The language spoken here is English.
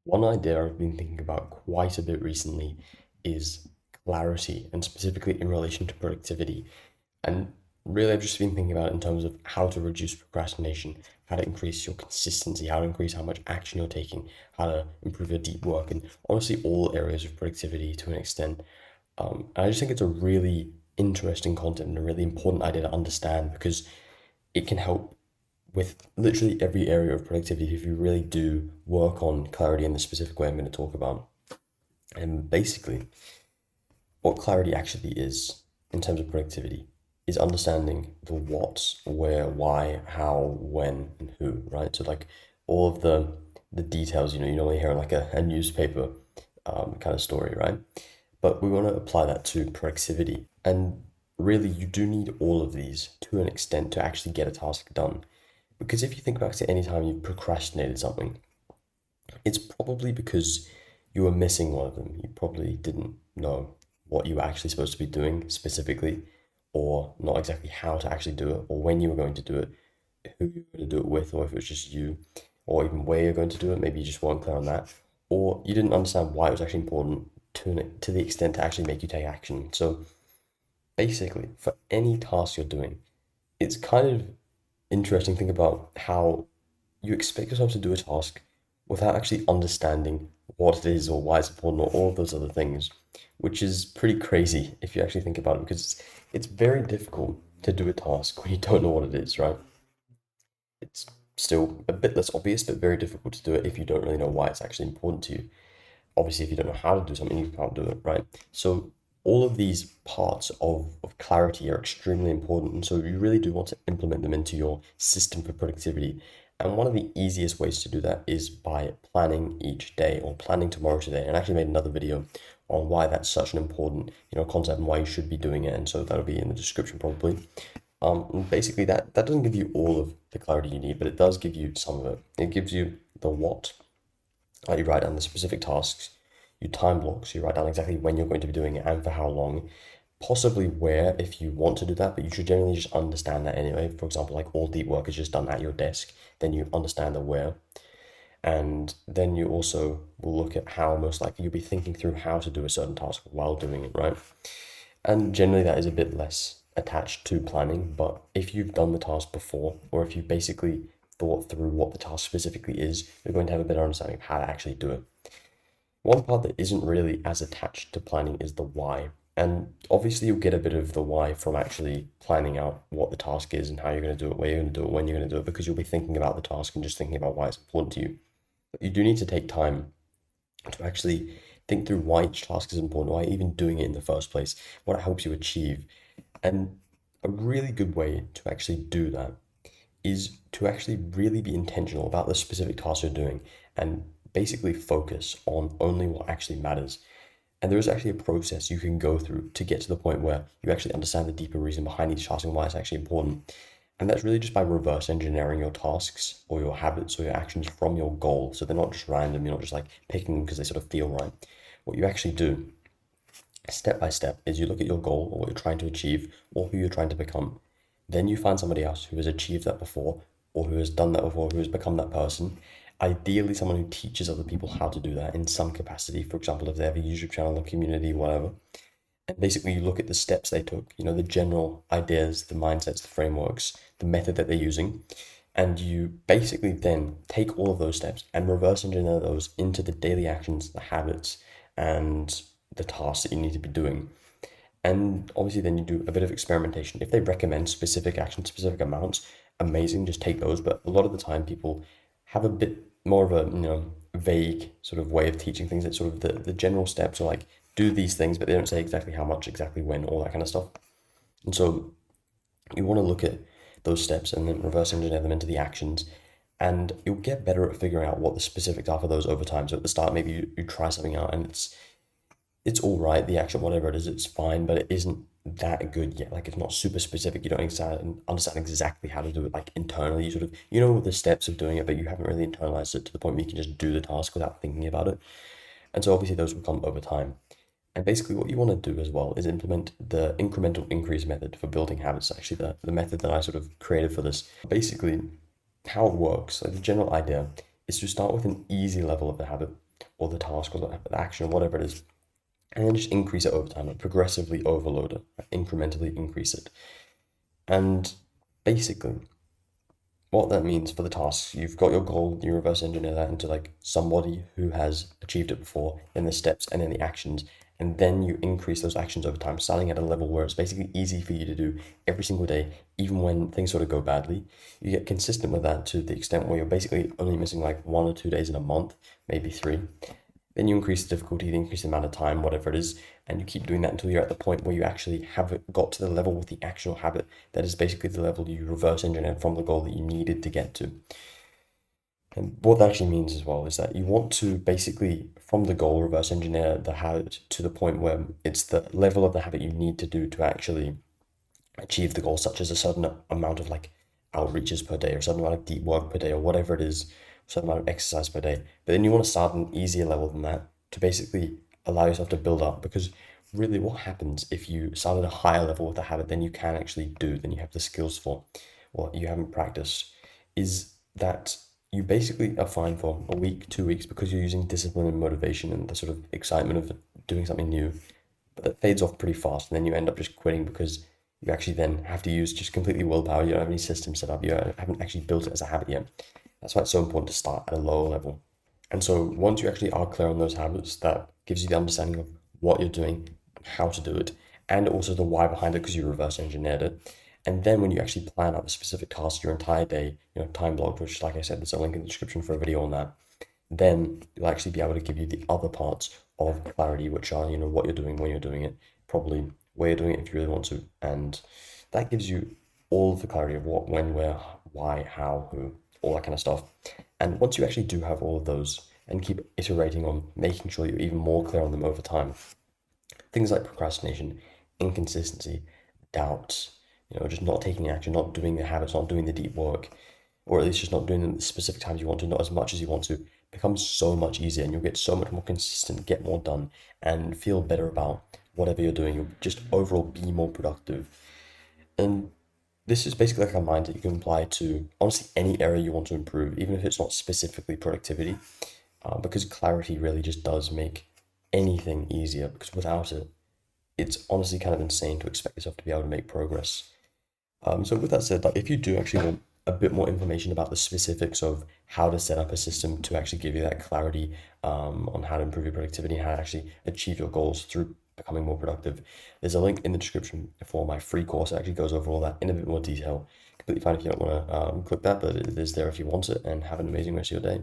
One idea I've been thinking about quite a bit recently is clarity, and specifically in relation to productivity. And really, I've just been thinking about it in terms of how to reduce procrastination, how to increase your consistency, how to increase how much action you're taking, how to improve your deep work, and honestly, all areas of productivity to an extent. And I just think it's a really interesting concept and a really important idea to understand because it can help with literally every area of productivity if you really do work on clarity in the specific way I'm going to talk about. And basically, what clarity actually is in terms of productivity is understanding the what, where, why, how, when, and who, right? So like all of the details, you normally hear in like a newspaper kind of story, right? But we want to apply that to productivity. And really, you do need all of these to an extent to actually get a task done. Because if you think back to any time you've procrastinated something, it's probably because you were missing one of them. You probably didn't know what you were actually supposed to be doing specifically, or not exactly how to actually do it, or when you were going to do it, who you were going to do it with, or if it was just you, or even where you're going to do it. Maybe you just weren't clear on that, or you didn't understand why it was actually important to the extent to actually make you take action. So basically, for any task you're doing, it's kind of interesting to think about how you expect yourself to do a task without actually understanding what it is or why it's important or all of those other things, which is pretty crazy if you actually think about it because it's very difficult to do a task when you don't know what it is, right? It's still a bit less obvious, but very difficult to do it if you don't really know why it's actually important to you. Obviously, if you don't know how to do something, you can't do it, right? So all of these parts of clarity are extremely important. And so you really do want to implement them into your system for productivity. And one of the easiest ways to do that is by planning each day or planning tomorrow today. And I actually made another video on why that's such an important, concept and why you should be doing it. And so that'll be in the description probably. And basically that doesn't give you all of the clarity you need, but it does give you some of it. It gives you the what, like you write down the specific tasks, you time block, so you write down exactly when you're going to be doing it and for how long, possibly where if you want to do that, but you should generally just understand that anyway. For example, like all deep work is just done at your desk, then you understand the where. And then you also will look at how most likely you'll be thinking through how to do a certain task while doing it, right? And generally that is a bit less attached to planning, but if you've done the task before, or if you basically thought through what the task specifically is, you're going to have a better understanding of how to actually do it. One part that isn't really as attached to planning is the why. And obviously, you'll get a bit of the why from actually planning out what the task is and how you're going to do it, where you're going to do it, when you're going to do it, because you'll be thinking about the task and just thinking about why it's important to you. But you do need to take time to actually think through why each task is important, why even doing it in the first place, what it helps you achieve. And a really good way to actually do that is to actually really be intentional about the specific task you're doing and basically focus on only what actually matters. And there is actually a process you can go through to get to the point where you actually understand the deeper reason behind each task and why it's actually important. And that's really just by reverse engineering your tasks or your habits or your actions from your goal. So they're not just random, you're not just like picking them because they sort of feel right. What you actually do step by step is you look at your goal or what you're trying to achieve or who you're trying to become. Then you find somebody else who has achieved that before or who has done that before, who has become that person. Ideally, someone who teaches other people how to do that in some capacity. For example, if they have a YouTube channel or community, whatever. And basically, you look at the steps they took, the general ideas, the mindsets, the frameworks, the method that they're using. And you basically then take all of those steps and reverse engineer those into the daily actions, the habits, and the tasks that you need to be doing. And obviously, then you do a bit of experimentation. If they recommend specific actions, specific amounts, amazing, just take those. But a lot of the time, people have a bit more of a vague sort of way of teaching things. That sort of the general steps are like do these things, but they don't say exactly how much, exactly when, all that kind of stuff. And so you want to look at those steps and then reverse engineer them into the actions. And you'll get better at figuring out what the specifics are for those over time. So at the start, maybe you try something out and it's all right, the action, whatever it is, it's fine, but it isn't that good yet. Like it's not super specific. You don't understand exactly how to do it. Like internally, you sort of you know the steps of doing it, but you haven't really internalized it to the point where you can just do the task without thinking about it. And so obviously those will come over time. And basically, what you want to do as well is implement the incremental increase method for building habits. Actually, the method that I sort of created for this. Basically, how it works, like the general idea, is to start with an easy level of the habit. or the task or the action or whatever it is, and then just increase it over time, like progressively overload it, like incrementally increase it. And basically, what that means for the tasks, you've got your goal, you reverse engineer that into like somebody who has achieved it before, then the steps and then the actions, and then you increase those actions over time, starting at a level where it's basically easy for you to do every single day, even when things sort of go badly. You get consistent with that to the extent where you're basically only missing like 1 or 2 days in a month, maybe three. Then you increase the difficulty, you increase the amount of time, whatever it is, and you keep doing that until you're at the point where you actually have got to the level with the actual habit that is basically the level you reverse engineered from the goal that you needed to get to. And what that actually means as well is that you want to basically, from the goal, reverse engineer the habit to the point where it's the level of the habit you need to do to actually achieve the goal, such as a certain amount of like outreaches per day or a certain amount of deep work per day or whatever it is, a certain amount of exercise per day. But then you want to start an easier level than that to basically allow yourself to build up, because really what happens if you start at a higher level with a habit than you can actually do, than you have the skills for, or you haven't practiced, is that you basically are fine for a week, 2 weeks, because you're using discipline and motivation and the sort of excitement of doing something new. But that fades off pretty fast, and then you end up just quitting because you actually then have to use just completely willpower. You don't have any system set up. You haven't actually built it as a habit yet. That's why it's so important to start at a lower level. And so once you actually are clear on those habits, that gives you the understanding of what you're doing, how to do it, and also the why behind it because you reverse engineered it. And then when you actually plan out the specific tasks, your entire day, time blocked, which, like I said, there's a link in the description for a video on that, then you'll actually be able to give you the other parts of clarity, which are, what you're doing, when you're doing it, probably where you're doing it if you really want to. And that gives you all of the clarity of what, when, where, why, how, who, all that kind of stuff. And once you actually do have all of those and keep iterating on making sure you're even more clear on them over time, things like procrastination, inconsistency, doubts, just not taking action, not doing the habits, not doing the deep work, or at least just not doing them at the specific times you want to, not as much as you want to, becomes so much easier, and you'll get so much more consistent, get more done, and feel better about whatever you're doing. You'll just overall be more productive. And this is basically like a mindset you can apply to honestly any area you want to improve, even if it's not specifically productivity, because clarity really just does make anything easier, because without it, it's honestly kind of insane to expect yourself to be able to make progress. So with that said, like if you do actually want a bit more information about the specifics of how to set up a system to actually give you that clarity on how to improve your productivity and how to actually achieve your goals through becoming more productive, there's a link in the description for my free course. It actually goes over all that in a bit more detail. Completely fine if you don't want to click that, but it is there if you want it, and have an amazing rest of your day.